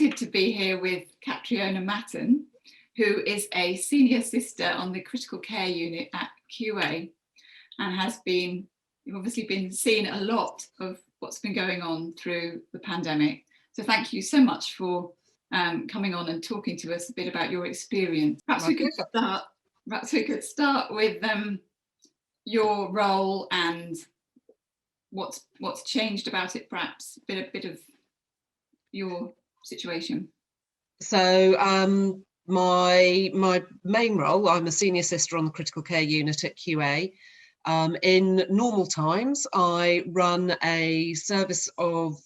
delighted to be here with Catriona Maton, who is a senior sister on the critical care unit at QA and you've obviously been seeing a lot of what's been going on through the pandemic. So thank you so much for coming on and talking to us a bit about your experience. Perhaps we could start with your role and what's changed about it, perhaps a bit of your situation. So my main role, I'm a senior sister on the critical care unit at QA. In normal times, I run a service of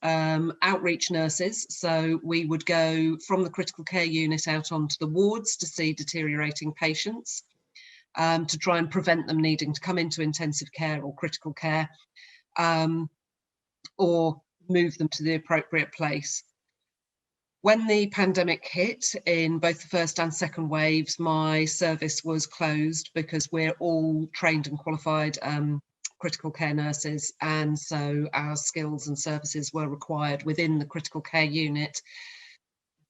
outreach nurses. So we would go from the critical care unit out onto the wards to see deteriorating patients, to try and prevent them needing to come into intensive care or critical care, or move them to the appropriate place. When the pandemic hit in both the first and second waves, my service was closed because we're all trained and qualified critical care nurses, and so our skills and services were required within the critical care unit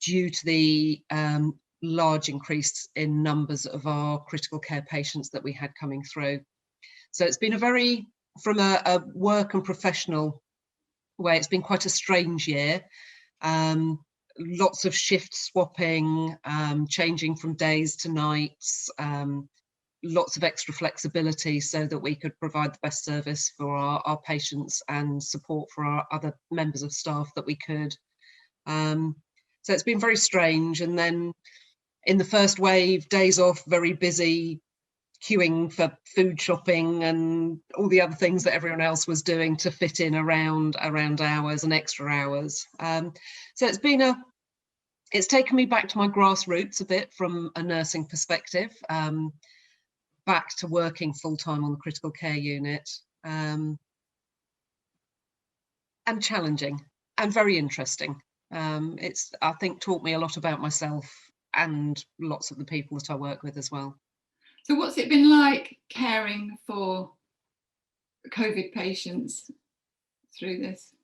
due to the large increase in numbers of our critical care patients that we had coming through. So it's been from a work and professional way, it's been quite a strange year. Lots of shift swapping, changing from days to nights, lots of extra flexibility so that we could provide the best service for our patients and support for our other members of staff that we could. So it's been very strange. And then in the first wave, days off, very busy, queuing for food shopping and all the other things that everyone else was doing to fit in around hours and extra hours. So it's taken me back to my grassroots a bit from a nursing perspective, back to working full-time on the critical care unit, and challenging and very interesting. It's, I think, taught me a lot about myself and lots of the people that I work with as well. So what's it been like caring for COVID patients through this?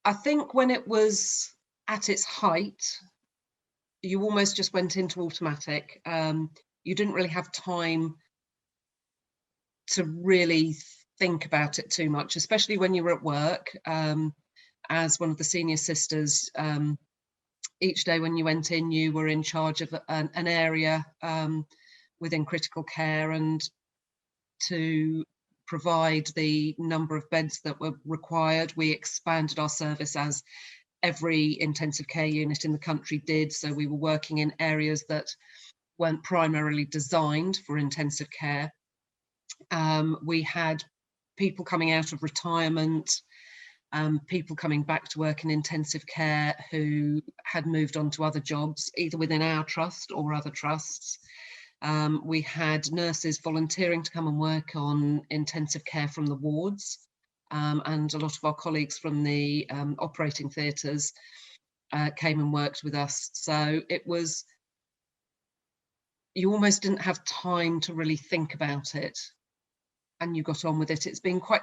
I think when it was at its height, you almost just went into automatic. You didn't really have time to really think about it too much, especially when you were at work. As one of the senior sisters, each day when you went in, you were in charge of an area within critical care, and to provide the number of beds that were required, we expanded our service as every intensive care unit in the country did. So we were working in areas that weren't primarily designed for intensive care. We had people coming out of retirement, people coming back to work in intensive care who had moved on to other jobs, either within our trust or other trusts. We had nurses volunteering to come and work on intensive care from the wards, and a lot of our colleagues from the operating theatres came and worked with us. So it was, you almost didn't have time to really think about it, and you got on with it. It's been quite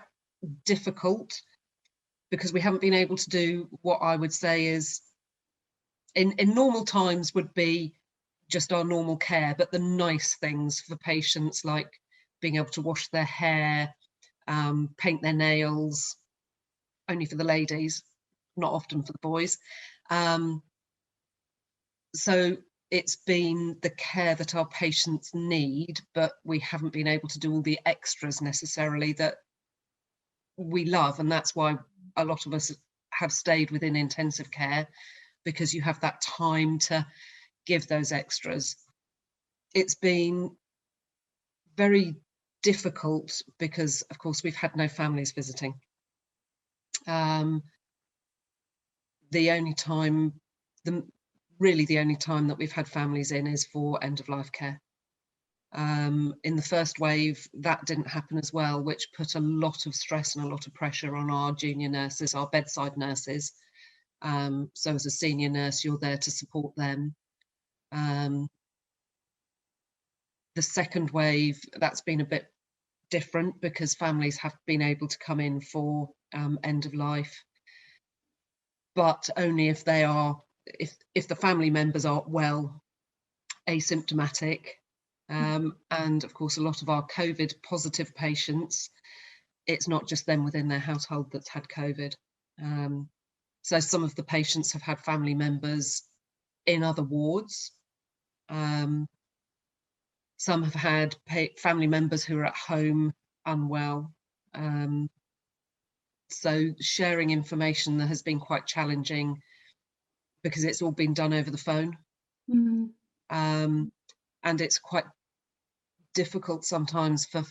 difficult because we haven't been able to do what I would say is in normal times would be just our normal care, but the nice things for patients, like being able to wash their hair, paint their nails, only for the ladies, not often for the boys. So it's been the care that our patients need, but we haven't been able to do all the extras necessarily that we love. And that's why a lot of us have stayed within intensive care, because you have that time to give those extras. It's been very difficult because, of course, we've had no families visiting. The only time that we've had families in is for end of life care. In the first wave, that didn't happen as well, which put a lot of stress and a lot of pressure on our junior nurses, our bedside nurses. So as a senior nurse, you're there to support them. The second wave, that's been a bit different because families have been able to come in for end of life. but only if they are, if the family members are well, asymptomatic. And of course, a lot of our COVID positive patients, it's not just them within their household that's had COVID. So some of the patients have had family members in other wards. Some have had family members who are at home unwell. So sharing information that has been quite challenging because it's all been done over the phone. And it's quite difficult sometimes for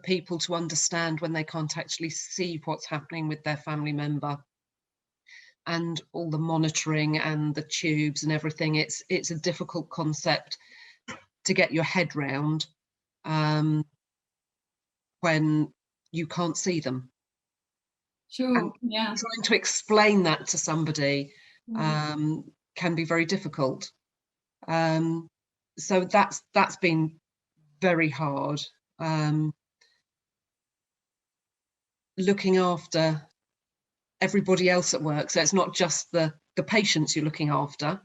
people to understand when they can't actually see what's happening with their family member, and all the monitoring and the tubes and everything. It's a difficult concept to get your head round when you can't see them. Sure. And yeah. trying to explain that to somebody can be very difficult. So that's been very hard. Looking after everybody else at work, so it's not just the patients you're looking after,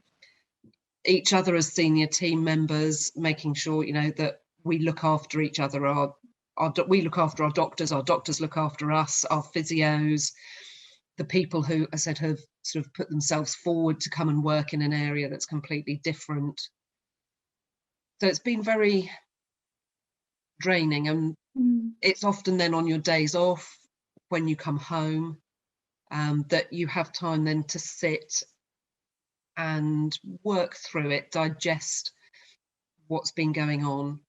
each other as senior team members, making sure, you know, that we look after each other. We look after our doctors look after us, our physios, the people who, I said, have sort of put themselves forward to come and work in an area that's completely different. So it's been very draining, and it's often then on your days off, when you come home, that you have time then to sit and work through it, digest what's been going on,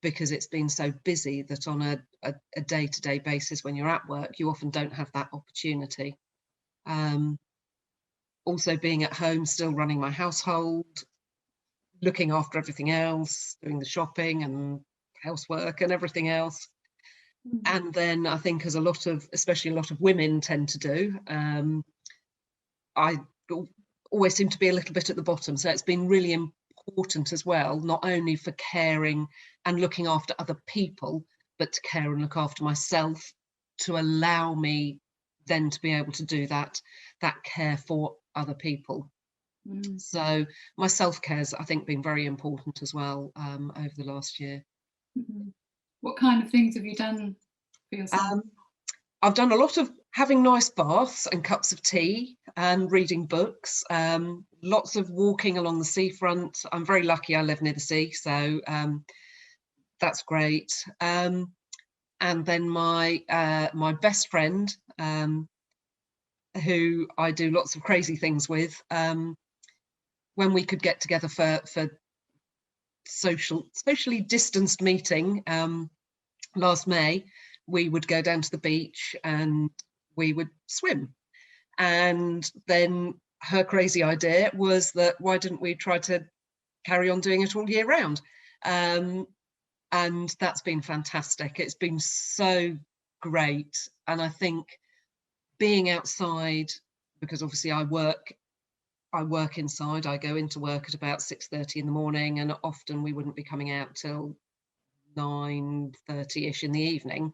because it's been so busy that on a day-to-day basis when you're at work, you often don't have that opportunity. Also being at home, still running my household, looking after everything else, doing the shopping and housework and everything else. And then I think, as especially a lot of women tend to do, I always seem to be a little bit at the bottom. So it's been really important as well, not only for caring and looking after other people, but to care and look after myself, to allow me then to be able to do that care for other people. So my self-care's, I think, been very important as well over the last year. What kind of things have you done for yourself? I've done a lot of having nice baths and cups of tea and reading books, lots of walking along the seafront. I'm very lucky, I live near the sea, so that's great. And then my best friend, who I do lots of crazy things with, when we could get together for socially distanced meeting last May, we would go down to the beach and we would swim. And then her crazy idea was that why didn't we try to carry on doing it all year round? And that's been fantastic. It's been so great. And I think being outside, because obviously I work inside, I go into work at about 6:30 in the morning, and often we wouldn't be coming out till 9:30ish in the evening.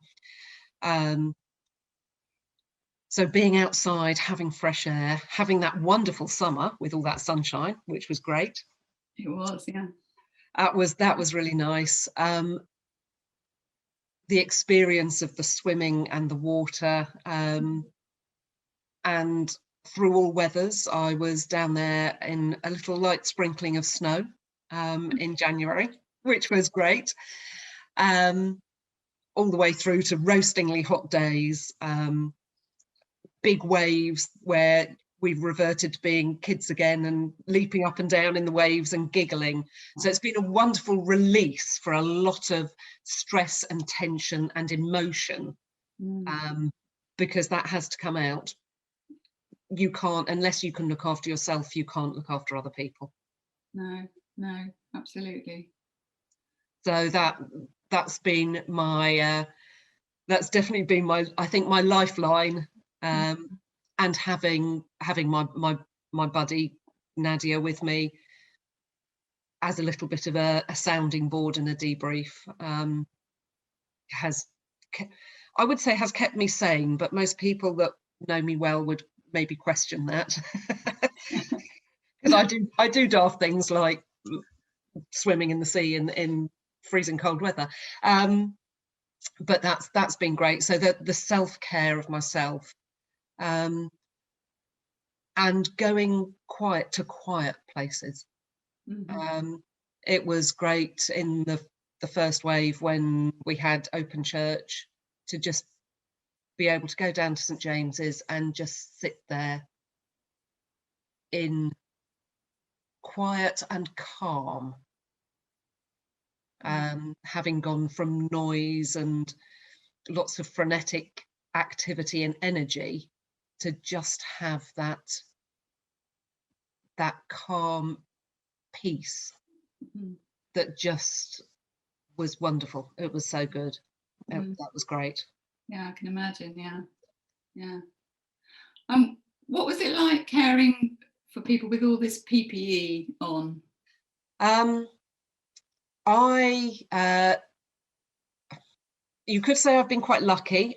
So being outside, having fresh air, having that wonderful summer with all that sunshine, which was great. It was, yeah. That was really nice. The experience of the swimming and the water, and through all weathers. I was down there in a little light sprinkling of snow in January, which was great. All the way through to roastingly hot days, big waves where we've reverted to being kids again and leaping up and down in the waves and giggling. So it's been a wonderful release for a lot of stress and tension and emotion, because that has to come out. You can't, unless you can look after yourself, you can't look after other people. No, absolutely. So that's been my that's definitely been I think my lifeline, and having my buddy Nadia with me as a little bit of a sounding board and a debrief, I would say has kept me sane, but most people that know me well would maybe question that, because I do daft things like swimming in the sea in freezing cold weather. But that's been great. So the self-care of myself, and going quiet places. It was great in the first wave when we had open church, to just be able to go down to St James's and just sit there in quiet and calm, having gone from noise and lots of frenetic activity and energy, to just have that calm peace that just was wonderful. It was so good. That was great. Yeah, I can imagine. Yeah. What was it like caring for people with all this PPE on? You could say I've been quite lucky.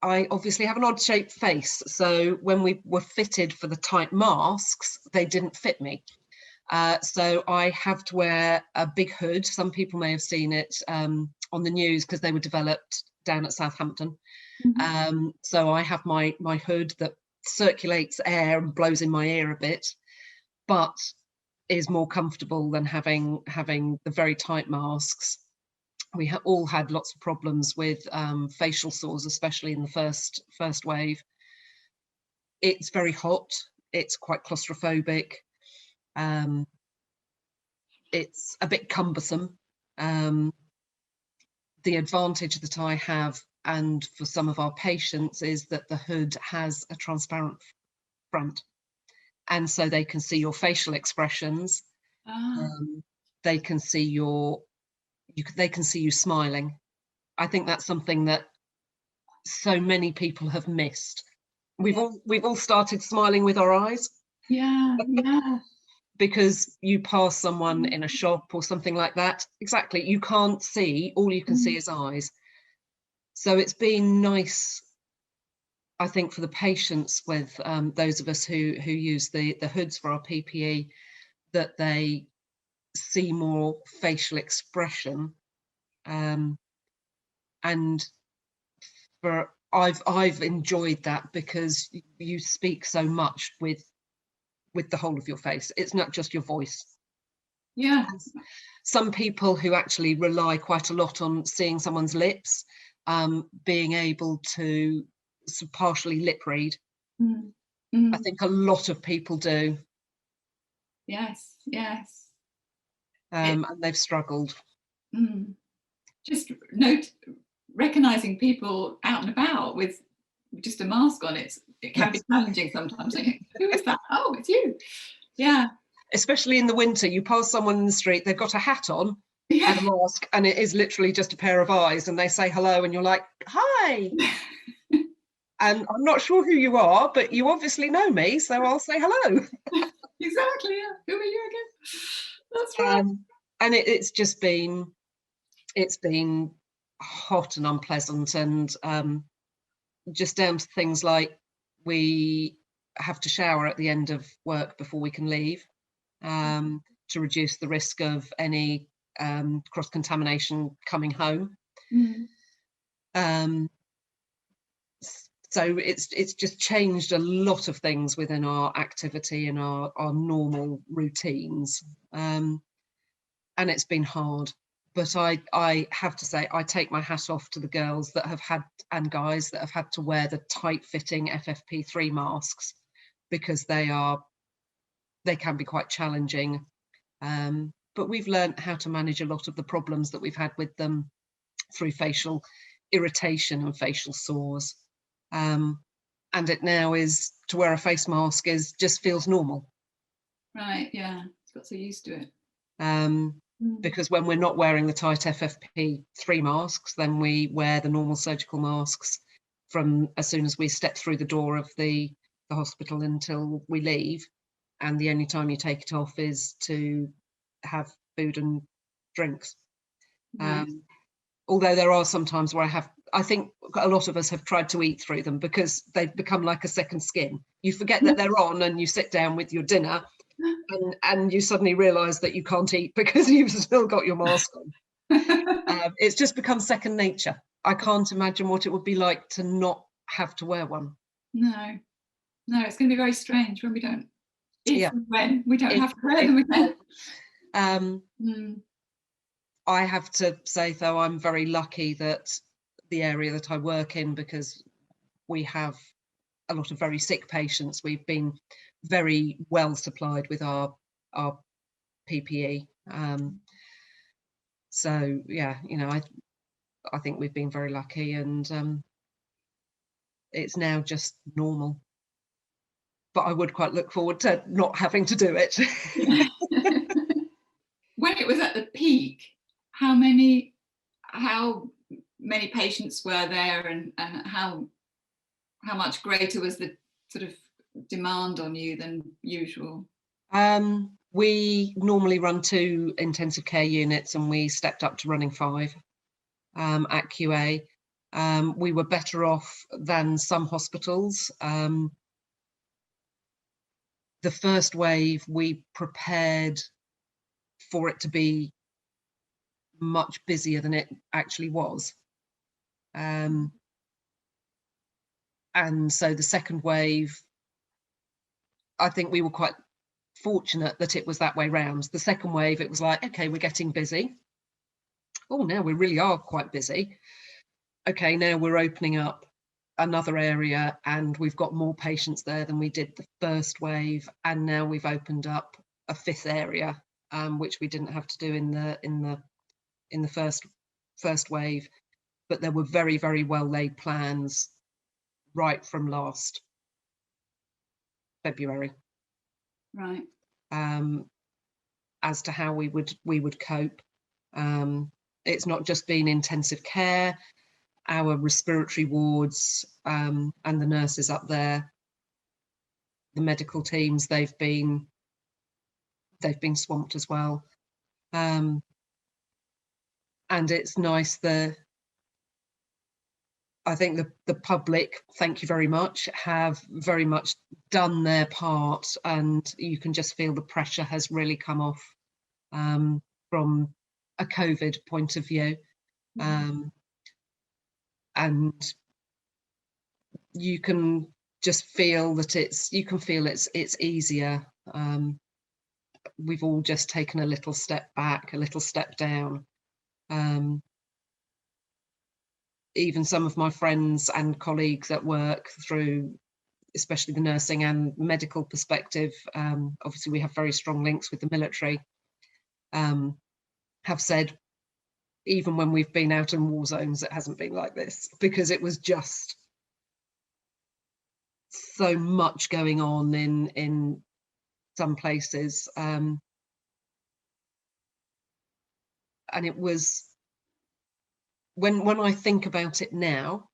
I obviously have an odd shaped face, so when we were fitted for the tight masks, they didn't fit me. So I have to wear a big hood. Some people may have seen it on the news, because they were developed down at Southampton. So I have my hood that circulates air and blows in my ear a bit, but is more comfortable than having the very tight masks. We all had lots of problems with facial sores, especially in the first wave. It's very hot. It's quite claustrophobic. It's a bit cumbersome. The advantage that I have, and for some of our patients, is that the hood has a transparent front, and so they can see your facial expressions. They can see they can see you smiling. I think that's something that so many people have missed. We've all started smiling with our eyes. Yeah. Because you pass someone in a shop or something like that, exactly, you can't see, all you can see is eyes. So it's been nice, I think, for the patients, with those of us who use the hoods for our PPE, that they see more facial expression. And I've enjoyed that, because you speak so much with the whole of your face. It's not just your voice. Yeah. Some people who actually rely quite a lot on seeing someone's lips, being able to partially lip read. I think a lot of people do. Yes. And they've struggled. Just recognizing people out and about with just a mask on, it can be challenging sometimes. Like, who is that? Oh, it's you. Yeah. Especially in the winter, you pass someone in the street, they've got a hat on and a mask, and it is literally just a pair of eyes, and they say hello, and you're like, hi. And I'm not sure who you are, but you obviously know me, so I'll say hello. Exactly. Yeah. Who are you again? That's right. And it's been hot and unpleasant, and just down to things like, we have to shower at the end of work before we can leave, to reduce the risk of any cross-contamination coming home. So it's just changed a lot of things within our activity and our normal routines, and it's been hard. But I have to say, I take my hat off to the girls that have had, and guys that have had to wear the tight-fitting FFP3 masks, because they can be quite challenging. But we've learned how to manage a lot of the problems that we've had with them through facial irritation and facial sores. And it now is, to wear a face mask just feels normal. Right, yeah, it's got so used to it. Because when we're not wearing the tight FFP3 masks, then we wear the normal surgical masks from as soon as we step through the door of the hospital until we leave. And the only time you take it off is to have food and drinks. Although there are some times where I I think a lot of us have tried to eat through them because they've become like a second skin. You forget that they're on and you sit down with your dinner and you suddenly realise that you can't eat because you've still got your mask on. It's just become second nature. I can't imagine what it would be like to not have to wear one. No, it's going to be very strange when we don't, when we don't have to wear if, them again. I have to say, though, I'm very lucky that the area that I work in, because we have a lot of very sick patients, we've been very well supplied with our PPE. So yeah, you know, I think we've been very lucky, and it's now just normal. But I would quite look forward to not having to do it. When it was at the peak, how many patients were there, and how much greater was the sort of demand on you than usual? We normally run 2 intensive care units, and we stepped up to running 5 at QA. We were better off than some hospitals. The first wave, we prepared for it to be much busier than it actually was. And so the second wave, I think we were quite fortunate that it was that way round. The second wave, it was like, okay, we're getting busy. Oh, now we really are quite busy. Okay, now we're opening up another area and we've got more patients there than we did the first wave, and now we've opened up a 5th area, which we didn't have to do in the first wave. But there were very, very well laid plans right from last February, right, as to how we would cope. It's not just been intensive care. Our respiratory wards, and the nurses up there, the medical teams, they've been swamped as well. And it's nice, I think the public, thank you very much, have very much done their part, and you can just feel the pressure has really come off from a COVID point of view. And you can just feel that it's easier. We've all just taken a little step back, a little step down. Even some of my friends and colleagues at work, through especially the nursing and medical perspective, obviously we have very strong links with the military, have said even when we've been out in war zones, it hasn't been like this, because it was just so much going on in some places. And it was, when I think about it now,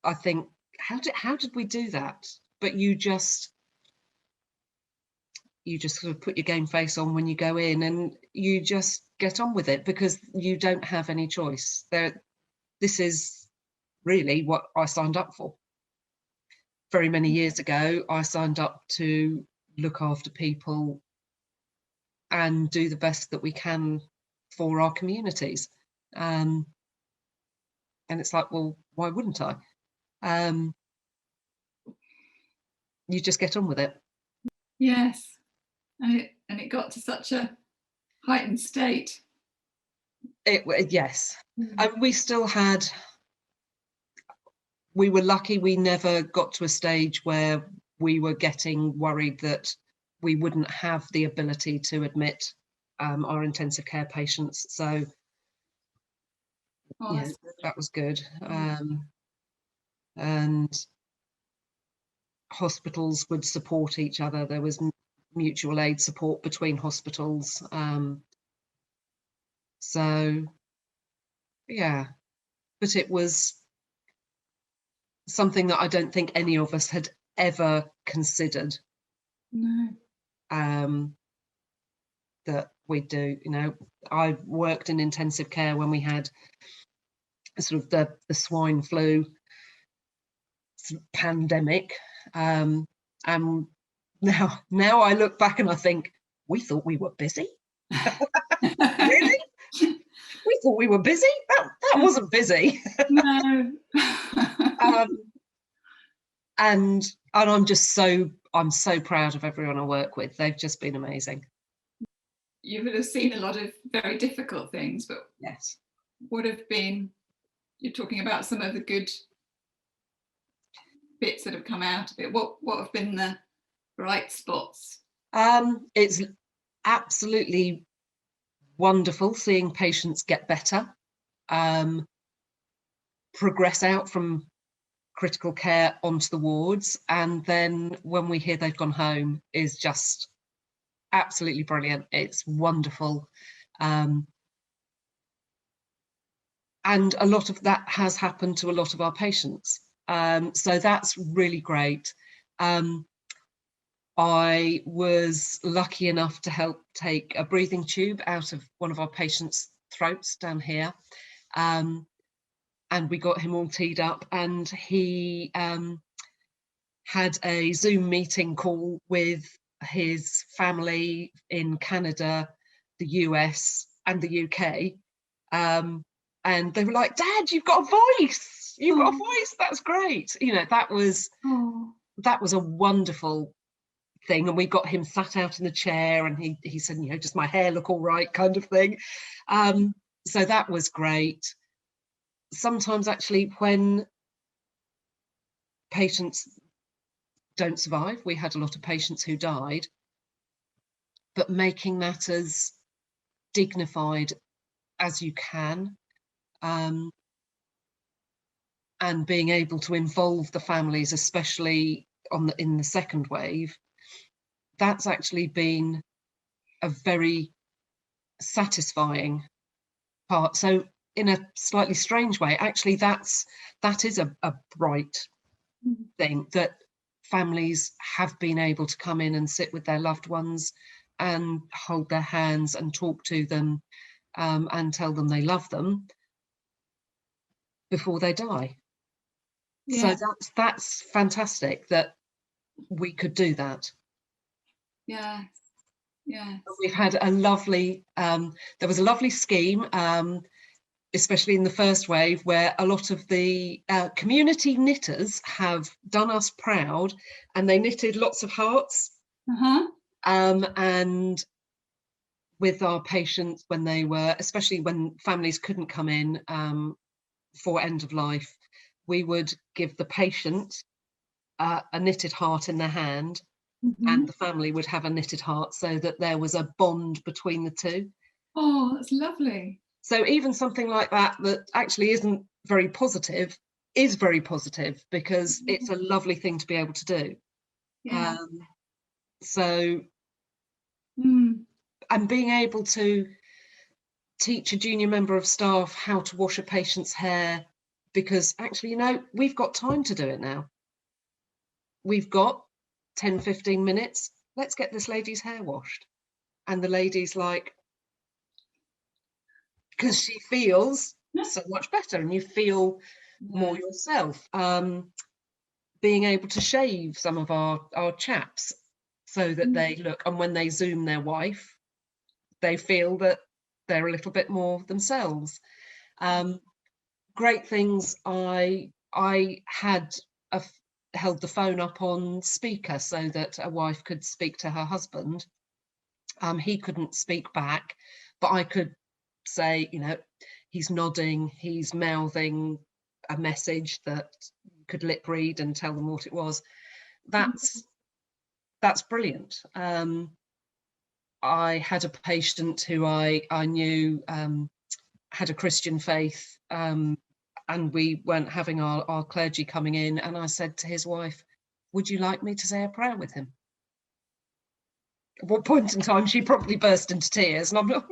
I think, how did we do that? But you just sort of put your game face on when you go in, and you just get on with it, because you don't have any choice. This is really what I signed up for. Very many years ago, I signed up to look after people and do the best that we can for our communities. And it's like, well, why wouldn't I? You just get on with it. Yes, and it got to such a heightened state. Yes, and we were lucky we never got to a stage where we were getting worried that we wouldn't have the ability to admit our intensive care patients. So yeah, that was good. And hospitals would support each other. There was mutual aid support between hospitals. So yeah, but it was something that I don't think any of us had ever considered. No. That we do. You know, I worked in intensive care when we had sort of the swine flu sort of pandemic. And now I look back and I think, we thought we were busy. Really? We thought we were busy? That wasn't busy. No. And I'm so proud of everyone I work with. They've just been amazing. You would have seen a lot of very difficult things, but Yes. what have been, you're talking about some of the good bits that have come out of it. What have been the bright spots? It's absolutely wonderful seeing patients get better, progress out from critical care onto the wards, and then when we hear they've gone home is just absolutely brilliant. It's wonderful. And a lot of that has happened to a lot of our patients. So that's really great. I was lucky enough to help take a breathing tube out of one of our patients' throats down here. And we got him all teed up, and he had a Zoom meeting call with his family in Canada, the US and the UK. And they were like, "Dad, you've got a voice. You've got a voice. That's great." You know, that was a wonderful thing. And we got him sat out in the chair, and he said, you know, "Does my hair look all right?" kind of thing. So that was great. Sometimes actually when patients don't survive, we had a lot of patients who died, but making that as dignified as you can, and being able to involve the families, especially in the second wave, that's actually been a very satisfying part. So in a slightly strange way, actually that is a bright thing, that families have been able to come in and sit with their loved ones and hold their hands and talk to them, and tell them they love them before they die. Yeah. So that's fantastic that we could do that. Yeah. Yeah. We've had a lovely, there was a lovely scheme, especially in the first wave, where a lot of the community knitters have done us proud, and they knitted lots of hearts. And with our patients, when they were, especially when families couldn't come in for end of life, we would give the patient a knitted heart in their hand, and the family would have a knitted heart, so that there was a bond between the two. Oh, that's lovely. So even something like that actually isn't very positive is very positive, because it's a lovely thing to be able to do. Yeah. So and being able to teach a junior member of staff how to wash a patient's hair, because actually, you know, we've got time to do it now. We've got 10-15 minutes, let's get this lady's hair washed. And the lady's like, because she feels so much better, and you feel more yourself. Being able to shave some of our chaps so that they look, and when they Zoom their wife, they feel that they're a little bit more themselves. Great things. I had held the phone up on speaker so that a wife could speak to her husband. He couldn't speak back, but I could say, you know, he's nodding, he's mouthing a message that could lip read and tell them what it was. That's brilliant. I had a patient who I knew had a Christian faith, and we weren't having our clergy coming in, and I said to his wife, "Would you like me to say a prayer with him?" At what point in time she probably burst into tears, and I'm like,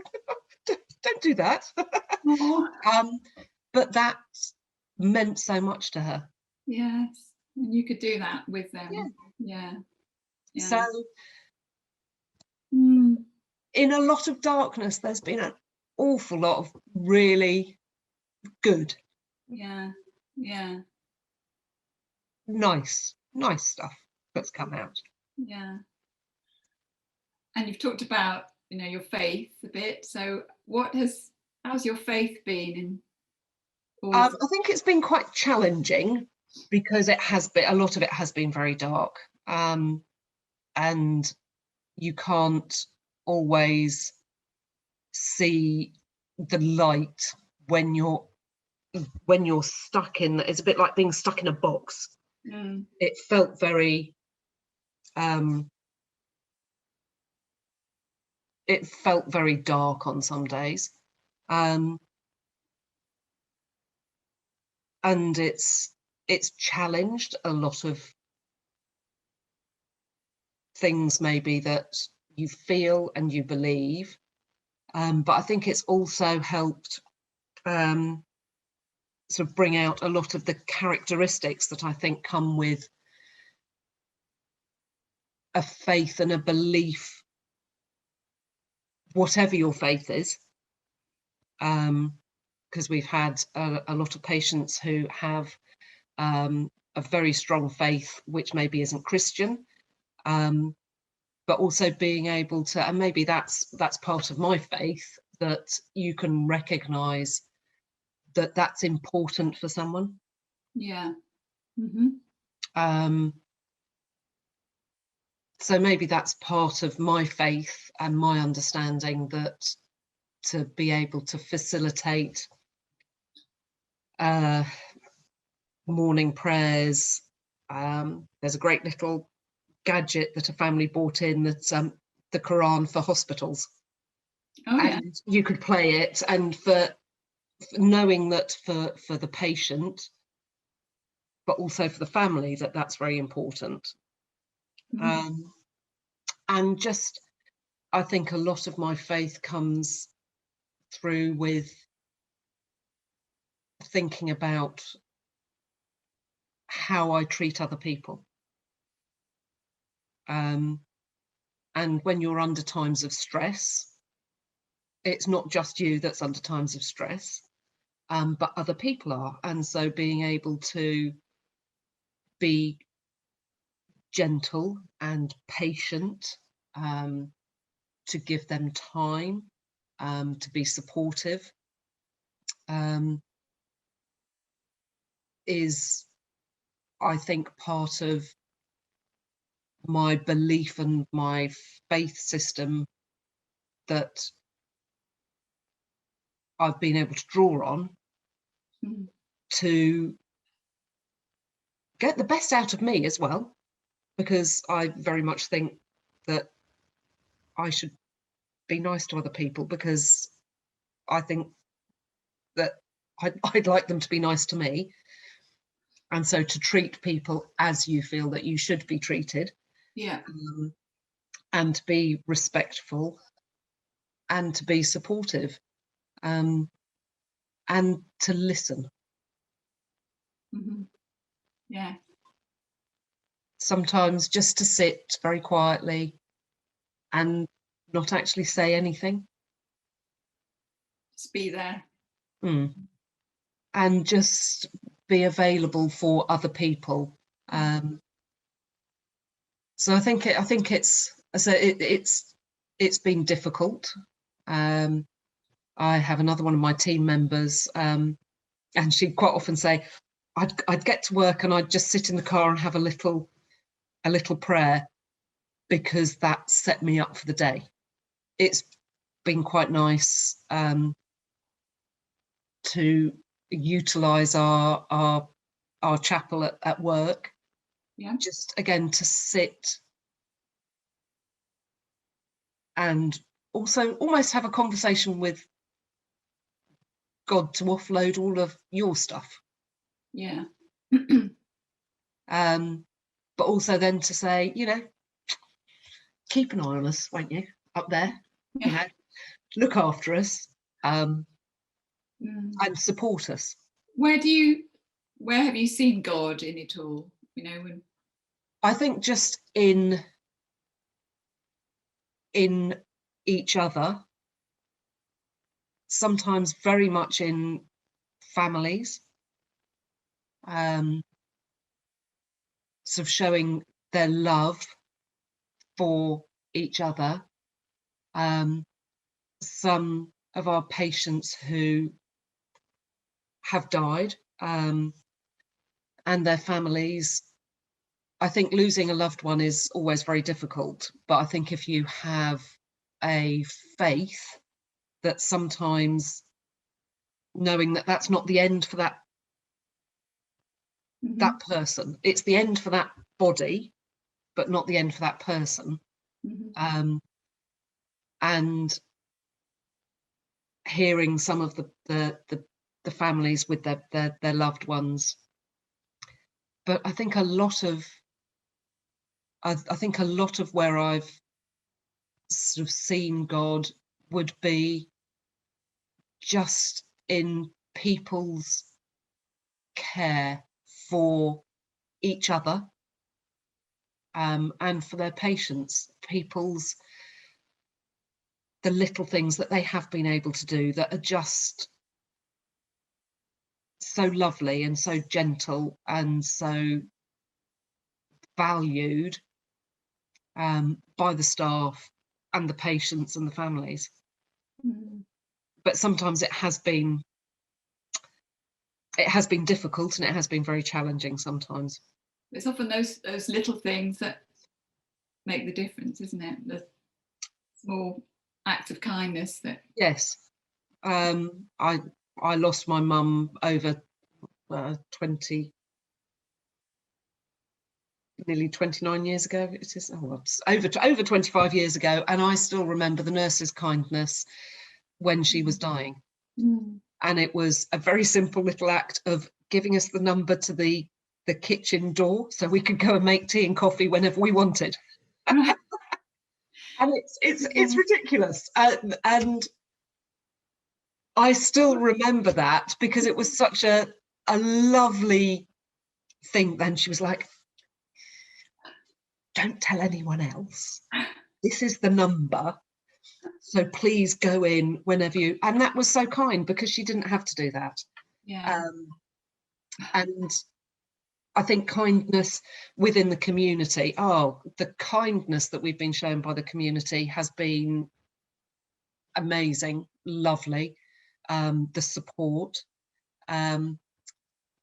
don't do that. But that meant so much to her. Yes, and you could do that with them. Yeah. So in a lot of darkness, there's been an awful lot of really good. Yeah. Yeah. Nice stuff that's come out. Yeah. And you've talked about, your faith a bit. So how's your faith been in all I of think it's been quite challenging because a lot of it has been very dark, and you can't always see the light when you're stuck in. It's a bit like being stuck in a box. It felt very dark on some days, and it's challenged a lot of things maybe that you feel and you believe, but I think it's also helped sort of bring out a lot of the characteristics that I think come with a faith and a belief, whatever your faith is, because we've had a lot of patients who have a very strong faith which maybe isn't Christian, but also being able to, and maybe that's part of my faith, that you can recognize that that's important for someone. Yeah. So maybe that's part of my faith and my understanding, that to be able to facilitate morning prayers. There's a great little gadget that a family bought in, that's the Quran for hospitals. Oh, yeah. And you could play it, and for knowing that for the patient, but also for the family, that's very important. And just, I think a lot of my faith comes through with thinking about how I treat other people. And when you're under times of stress, it's not just you that's under times of stress, but other people are. And so being able to be gentle and patient, to give them time, to be supportive, is, I think, part of my belief and my faith system that I've been able to draw on to get the best out of me as well, because I very much think that I should be nice to other people, because I think that I'd like them to be nice to me. And so to treat people as you feel that you should be treated, Yeah. and to be respectful, and to be supportive, and to listen. Yeah. Sometimes just to sit very quietly and not actually say anything. Just be there. And just be available for other people. So I think it's been difficult. I have another one of my team members, and she'd quite often say, I'd get to work and I'd just sit in the car and have a little prayer, because that set me up for the day. It's been quite nice to utilize our chapel at work. Yeah. Just again to sit and also almost have a conversation with God, to offload all of your stuff. Yeah. But also then to say, keep an eye on us, won't you, up there? Yeah. Look after us, and support us. Where have you seen God in it all? I think just in each other, sometimes very much in families, sort of showing their love for each other. Some of our patients who have died, and their families, I think losing a loved one is always very difficult, but I think if you have a faith that sometimes knowing that that's not the end for that that person, it's the end for that body, but not the end for that person. And hearing some of the families with their loved ones, but I think a lot of where I've sort of seen God would be just in people's care for each other, and for their patients, the little things that they have been able to do that are just so lovely and so gentle and so valued, by the staff and the patients and the families. But sometimes it has been difficult, and it has been very challenging sometimes. It's often those little things that make the difference, isn't it? The small acts of kindness that. Yes. I lost my mum over 20, nearly 29 years ago. It is over 25 years ago, and I still remember the nurse's kindness when she was dying. And it was a very simple little act of giving us the number to the kitchen door so we could go and make tea and coffee whenever we wanted. And it's ridiculous, and I still remember that because it was such a lovely thing. Then she was like, "Don't tell anyone else. This is the number, so please go in whenever you." And that was so kind because she didn't have to do that. And I think kindness within the community, the kindness that we've been shown by the community has been amazing, lovely. The support.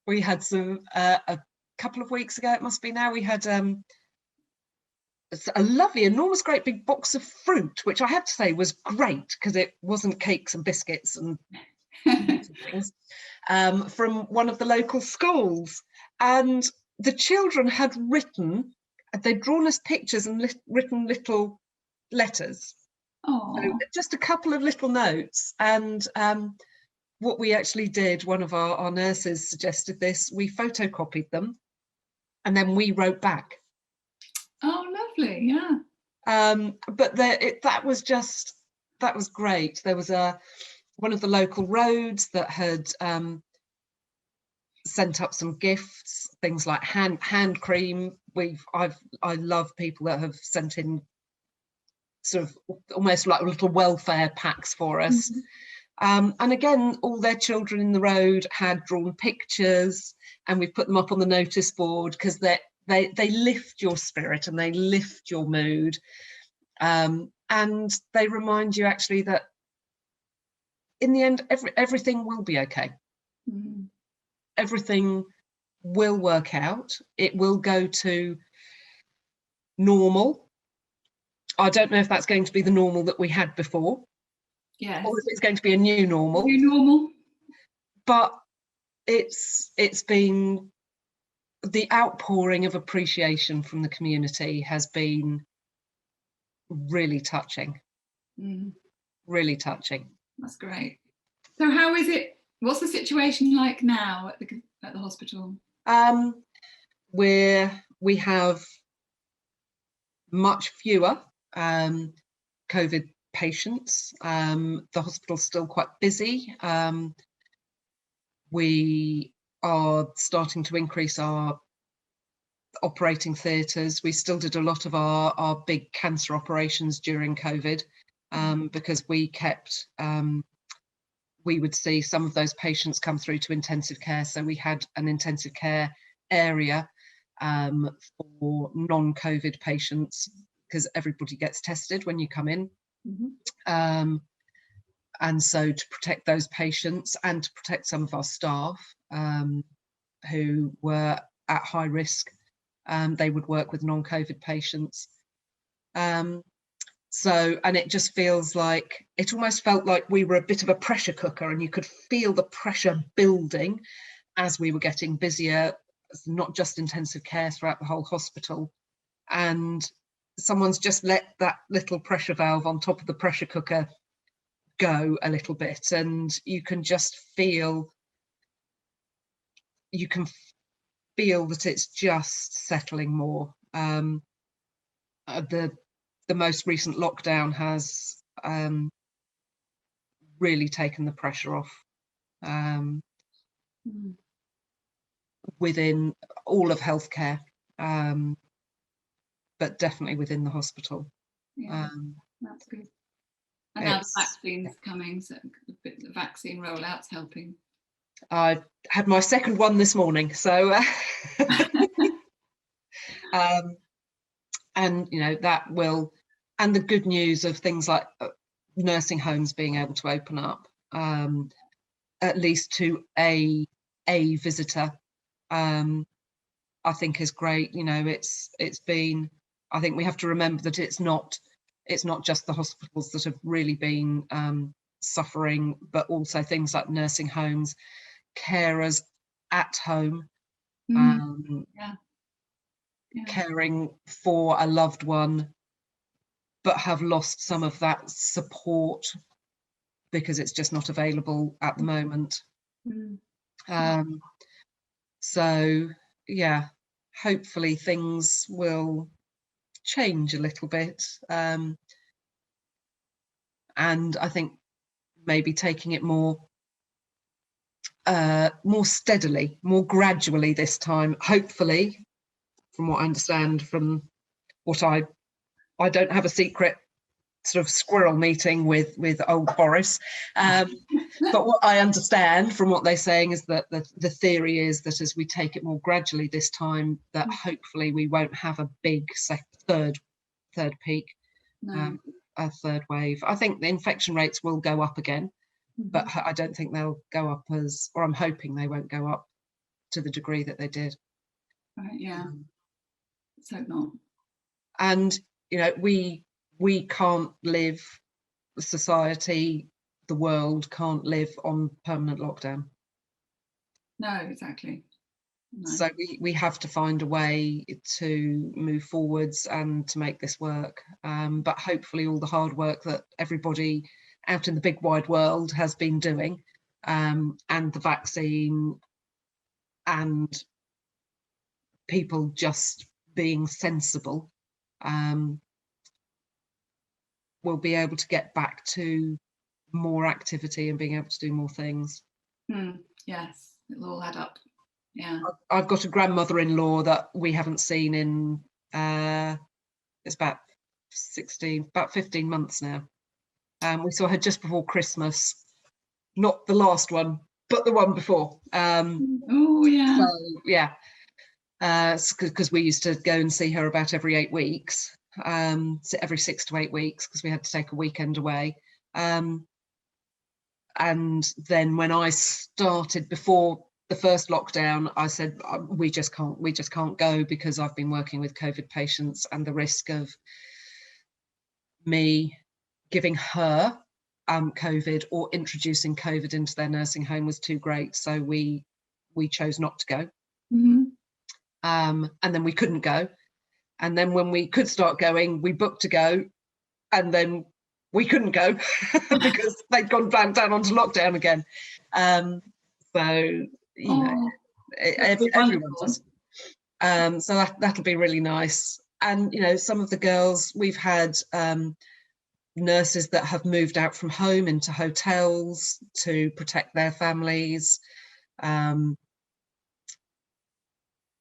We had a couple of weeks ago, it must be now, we had a lovely, enormous, great big box of fruit, which I have to say was great because it wasn't cakes and biscuits and things, from one of the local schools. And the children had they'd drawn us pictures and written little letters. So just a couple of little notes. And what we actually did, one of our nurses suggested this, we photocopied them and then we wrote back. Oh, lovely, yeah. But that was great. There was one of the local roads that had sent up some gifts, things like hand cream. I love people that have sent in sort of almost like little welfare packs for us. And again, all their children in the road had drawn pictures, and we've put them up on the notice board because they lift your spirit and they lift your mood, and they remind you actually that in the end everything will be okay. Everything will work out. It will go to normal. I don't know if that's going to be the normal that we had before, or if it's going to be a new normal. But it's been, the outpouring of appreciation from the community has been really touching. Really touching. That's great. So how is it? What's the situation like now at the hospital? We have much fewer COVID patients. The hospital's still quite busy. We are starting to increase our operating theatres. We still did a lot of our big cancer operations during COVID, because we kept we would see some of those patients come through to intensive care. So we had an intensive care area for non-COVID patients, because everybody gets tested when you come in. And so to protect those patients and to protect some of our staff who were at high risk, they would work with non-COVID patients. So, and it just feels like, it almost felt like we were a bit of a pressure cooker, and you could feel the pressure building as we were getting busier, not just intensive care, throughout the whole hospital. And someone's just let that little pressure valve on top of the pressure cooker go a little bit, and you can just feel, that it's just settling more. The most recent lockdown has really taken the pressure off within all of healthcare, but definitely within the hospital. That's good. And now the vaccine's coming, so the vaccine rollout's helping. I had my second one this morning, so and that will, and the good news of things like nursing homes being able to open up, at least to a visitor, I think is great. It's been, I think we have to remember that it's not just the hospitals that have really been suffering, but also things like nursing homes, carers at home, caring for a loved one, but have lost some of that support because it's just not available at the moment. So yeah, hopefully things will change a little bit, and I think maybe taking it more steadily, more gradually this time, hopefully, from what I understand, from what I don't have a secret sort of squirrel meeting with old Boris, but what I understand from what they're saying is that the theory is that as we take it more gradually this time, that hopefully we won't have a big third peak, a third wave. I think the infection rates will go up again, but I don't think they'll go up or I'm hoping they won't go up to the degree that they did. Right, yeah. Let's hope not. And we can't live, society, the world can't live on permanent lockdown. No, exactly. No. So we have to find a way to move forwards and to make this work. But hopefully all the hard work that everybody out in the big wide world has been doing, and the vaccine and people just being sensible, we'll be able to get back to more activity and being able to do more things. Yes, it'll all add up. Yeah. I've got a grandmother-in-law that we haven't seen in it's about 15 months now. We saw her just before Christmas, not the last one, but the one before. Oh yeah. So yeah, because we used to go and see her about every 8 weeks, so every 6 to 8 weeks, because we had to take a weekend away. And then when I started, before the first lockdown, I said we just can't go, because I've been working with COVID patients, and the risk of me giving her COVID or introducing COVID into their nursing home was too great. So we chose not to go. And then we couldn't go. And then when we could start going, we booked to go, and then we couldn't go because they'd gone back down onto lockdown again. So everyone does. So that'll be really nice. And some of the girls, we've had nurses that have moved out from home into hotels to protect their families. In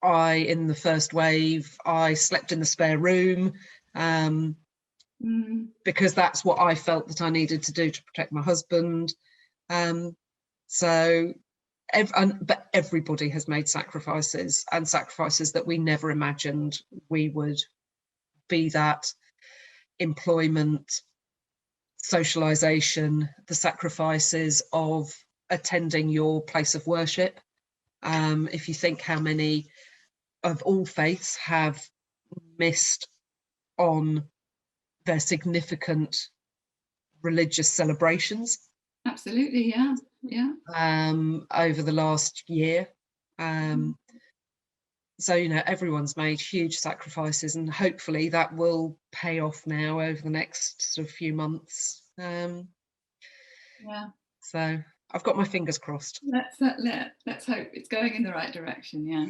the first wave, I slept in the spare room, because that's what I felt that I needed to do to protect my husband. So but everybody has made sacrifices, and sacrifices that we never imagined we would, be that employment, socialization, the sacrifices of attending your place of worship. If you think how many of all faiths have missed on their significant religious celebrations. Absolutely, yeah, yeah. Over the last year. So, you know, everyone's made huge sacrifices, and hopefully that will pay off now over the next sort of few months. Yeah. So I've got my fingers crossed. Let's hope it's going in the right direction, yeah.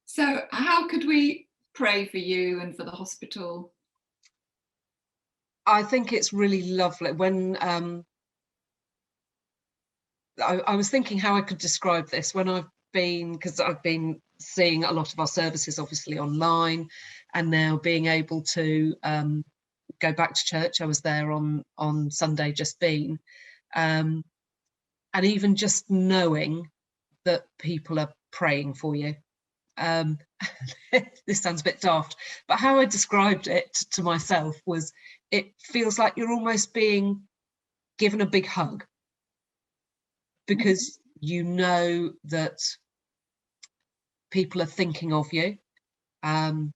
So how could we pray for you and for the hospital? I think it's really lovely when I was thinking how I could describe this when because I've been seeing a lot of our services obviously online, and now being able to go back to church. I was there on Sunday just been, and even just knowing that people are praying for you. This sounds a bit daft, but how I described it to myself was, it feels like you're almost being given a big hug, because you know that people are thinking of you, that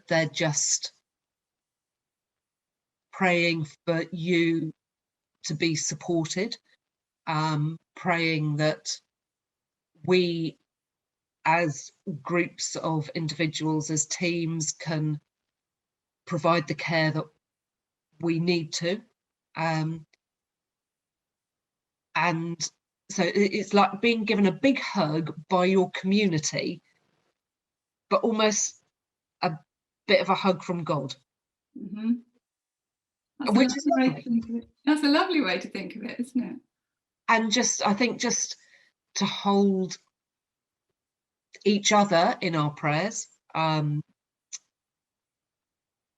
they're just praying for you to be supported, praying that we as groups of individuals, as teams, can provide the care that we need to. And so it's like being given a big hug by your community, but almost a bit of a hug from God. Mm-hmm. Which is lovely. That's a lovely way to think of it, isn't it? And I think just to hold each other in our prayers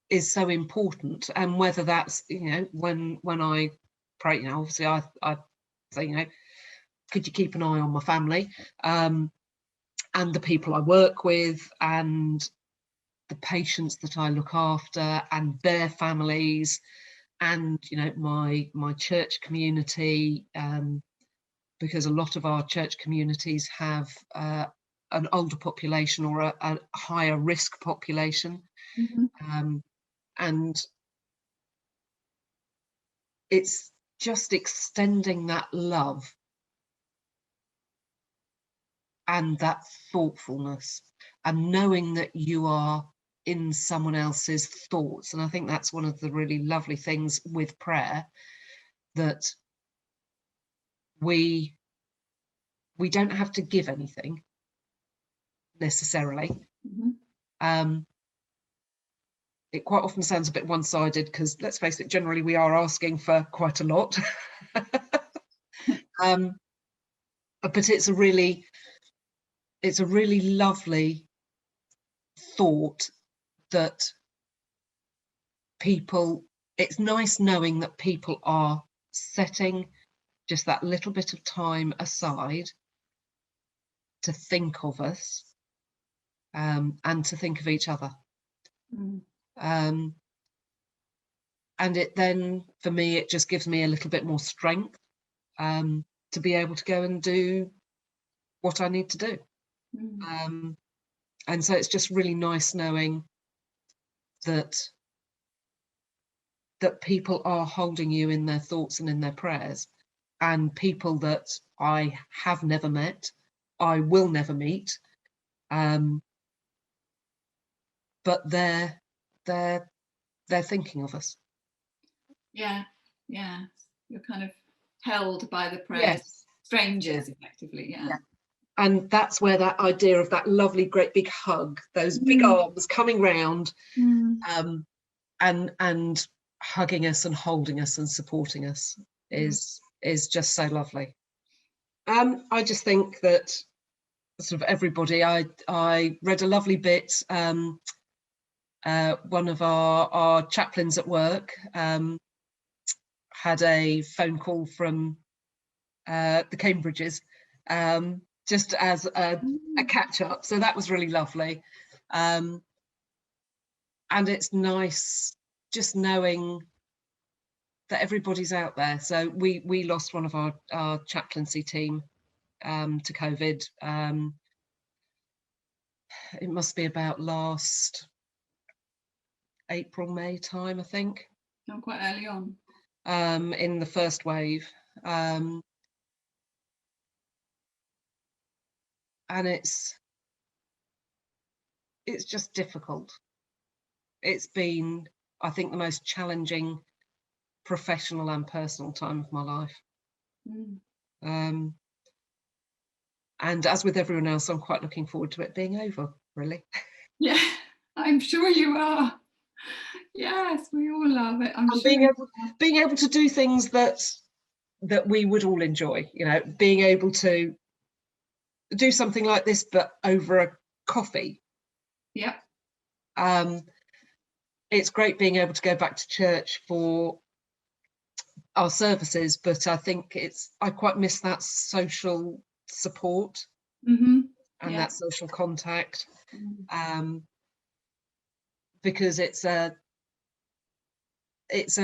is so important. And whether that's, you know, when I pray, you know, obviously I say, you know, could you keep an eye on my family, and the people I work with, and the patients that I look after, and their families, and, you know, my church community, because a lot of our church communities have an older population, or a higher risk population. And it's just extending that love and that thoughtfulness, and knowing that you are in someone else's thoughts. And I think that's one of the really lovely things with prayer, that we don't have to give anything necessarily. It quite often sounds a bit one-sided, because let's face it, generally we are asking for quite a lot. But it's a really lovely thought that people, it's nice knowing that people are setting just that little bit of time aside to think of us, and to think of each other. And it then, for me, it just gives me a little bit more strength to be able to go and do what I need to do. And so it's just really nice knowing that people are holding you in their thoughts and in their prayers, and people that I have never met, I will never meet, but they're thinking of us. Yeah, you're kind of held by the prayers. Yes. Strangers, effectively. Yeah. And that's where that idea of that lovely great big hug, those big arms coming round, and hugging us and holding us and supporting us is just so lovely. I just think that sort of everybody, I read a lovely bit, one of our chaplains at work had a phone call from the Cambridges, just as a catch up. So that was really lovely. And it's nice just knowing that everybody's out there. So we lost one of our chaplaincy team to COVID. It must be about last April, May time, I think. Oh, quite early on. In the first wave. And it's just difficult. It's been, I think, the most challenging professional and personal time of my life. And as with everyone else, I'm quite looking forward to it being over, really. Yeah, I'm sure you are. Yes, we all love it. I'm sure being able to do things that we would all enjoy, you know, being able to do something like this but over a coffee. Yeah. It's great being able to go back to church for our services, but I think I quite miss that social support and that social contact, because it's a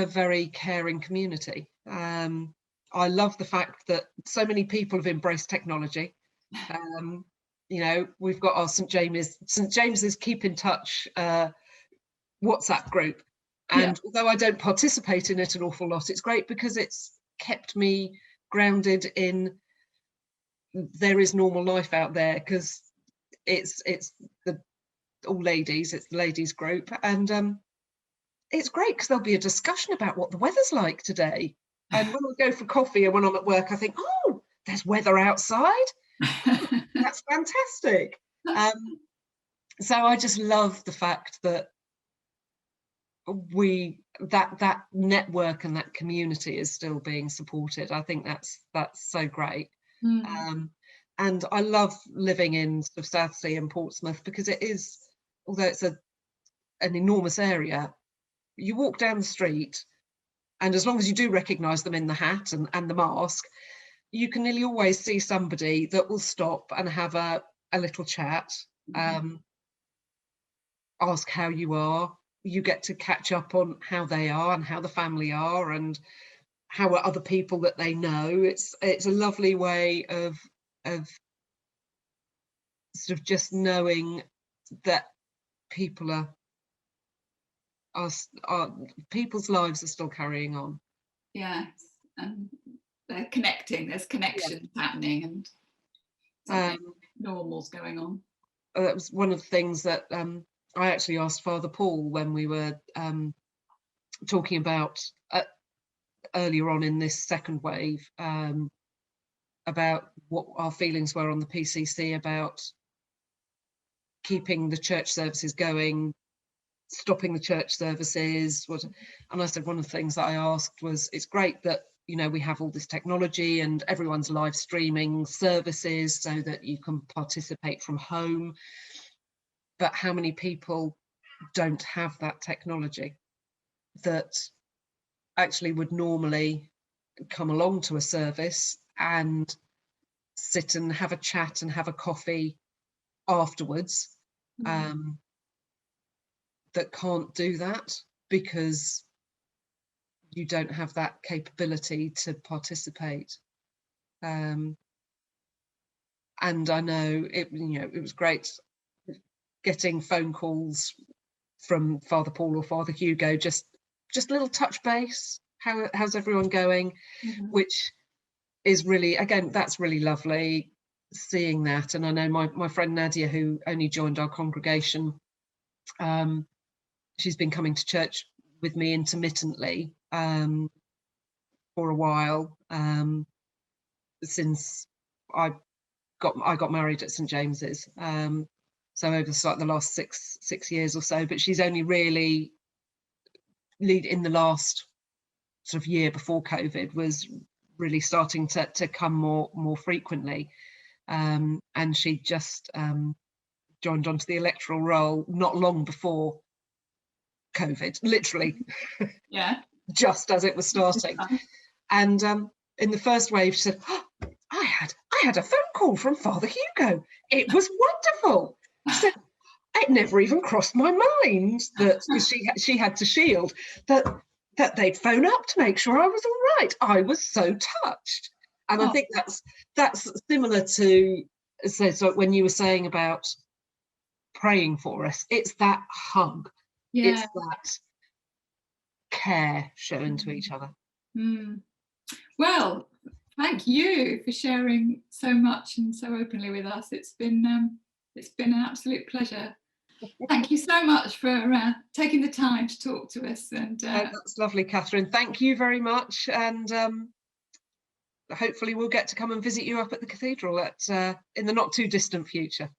very caring community. I love the fact that so many people have embraced technology. You know, we've got our St James's Keep in Touch WhatsApp group, and although I don't participate in it an awful lot, it's great because it's kept me grounded in there is normal life out there, because it's the all ladies, it's the ladies group, and it's great because there'll be a discussion about what the weather's like today. And when I go for coffee and when I'm at work, I think, oh, there's weather outside. That's fantastic. So I just love the fact that that network and that community is still being supported. I think that's so great. And I love living in sort of Southsea and Portsmouth, because it is, although it's an enormous area, you walk down the street and as long as you do recognise them in the hat and the mask, you can nearly always see somebody that will stop and have a little chat, ask how you are. You get to catch up on how they are and how the family are and how are other people that they know. It's a lovely way of sort of just knowing that people are people's lives are still carrying on. Yes, and they're connecting. There's connections happening, and something normal's going on. That was one of the things that I actually asked Father Paul when we were talking about earlier on in this second wave, about what our feelings were on the PCC about keeping the church services going, stopping the church services. And I said one of the things that I asked was, it's great that, you know, we have all this technology and everyone's live streaming services so that you can participate from home, but how many people don't have that technology that actually would normally come along to a service and sit and have a chat and have a coffee afterwards, that can't do that because you don't have that capability to participate. And I know it was great getting phone calls from Father Paul or Father Hugo, just a little touch base. How's everyone going? Which is really, again, that's really lovely seeing that. And I know my friend Nadia, who only joined our congregation, she's been coming to church with me intermittently for a while, since I got married at St James's. So over the last six years or so, but she's only really in the last sort of year before COVID was really starting to come more frequently. And she just joined onto the electoral roll not long before COVID, literally. Yeah. just as it was starting. And in the first wave, she said, oh, I had a phone call from Father Hugo. It was wonderful. She said, it never even crossed my mind that, because she had to shield, that they'd phone up to make sure I was all right. I was so touched. And I think that's similar to, so when you were saying about praying for us, it's that hug. Yeah. It's that care shown to each other. Well, thank you for sharing so much and so openly with us. It's been an absolute pleasure. Thank you so much for taking the time to talk to us. And that's lovely, Catherine. Thank you very much. And hopefully we'll get to come and visit you up at the cathedral in the not too distant future.